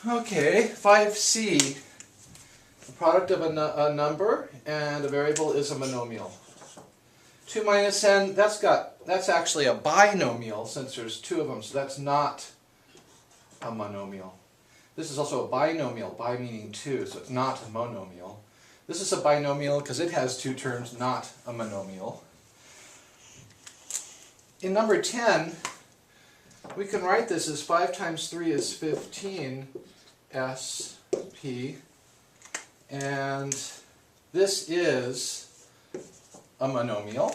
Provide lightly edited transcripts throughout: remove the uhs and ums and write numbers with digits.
Okay, 5c. The product of a number and a variable is a monomial. 2 minus n, that's actually a binomial since there's two of them, so that's not a monomial. This is also a binomial, bi meaning two, so it's not a monomial. This is a binomial because it has two terms, not a monomial. In number 10, we can write this as 5 times 3 is 15 SP, and this is a monomial.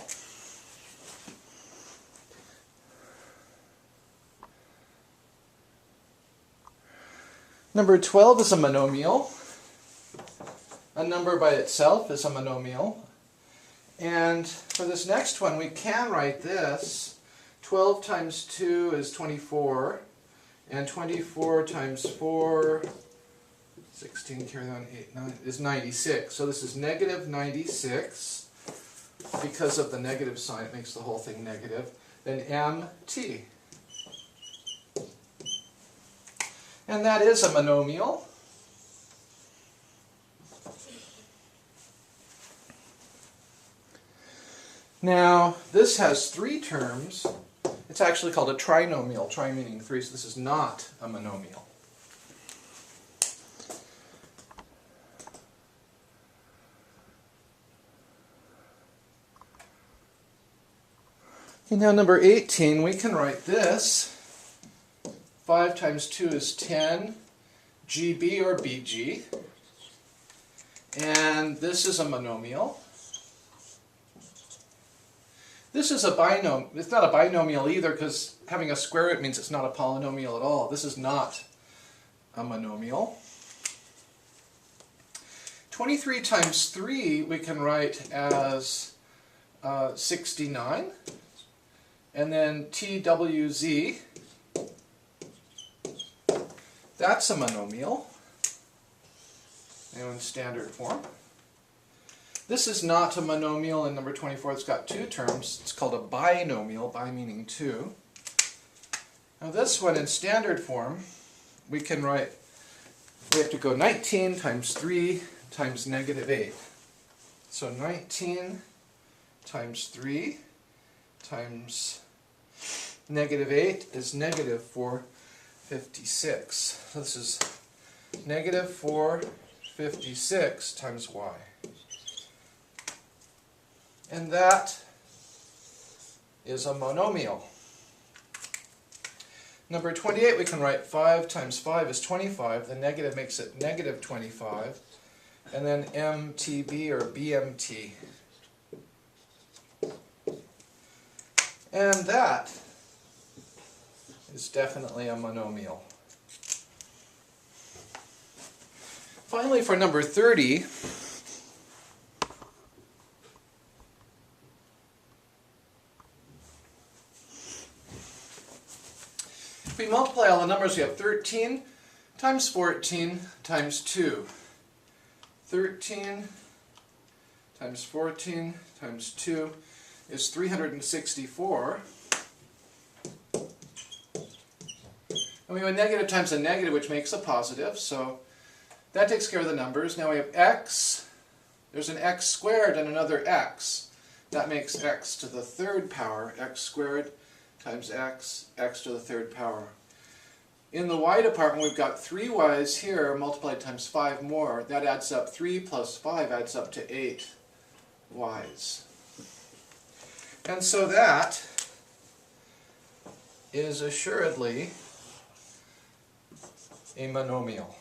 Number 12 is a monomial. A number by itself is a monomial. And for this next one, we can write this. 12 times 2 is 24, and 24 times 4, 16, carry on, 8, 9, is 96. So this is negative 96. Because of the negative sign, it makes the whole thing negative. Then MT. And that is a monomial. Now, this has three terms. It's actually called a trinomial, tri meaning three, so this is not a monomial. Okay, now number 18, we can write this. 5 times 2 is 10, GB or BG. And this is a monomial. This is a binomial. It's not a binomial either because having a square root means it's not a polynomial at all. This is not a monomial. 23 times 3 we can write as 69. And then TWZ, that's a monomial in standard form. This is not a monomial in number 24. It's got two terms. It's called a binomial, bi meaning two. Now this one in standard form, we can write, we have to go 19 times 3 times negative 8. So 19 times 3 times negative 8 is negative 456. So this is negative 456 times y. And that is a monomial. Number 28, we can write 5 times 5 is 25. The negative makes it negative 25. And then MTB or BMT. And that is definitely a monomial. Finally, for number 30, if we multiply all the numbers, we have 13 times 14 times 2. 13 times 14 times 2 is 364. And we have a negative times a negative, which makes a positive, so that takes care of the numbers. Now we have x. There's an x squared and another x. That makes x to the third power, x squared times x, x to the third power. In the y department, we've got 3 y's here multiplied times 5 more. That adds up, 3 plus 5 adds up to 8 y's. And so that is assuredly a monomial.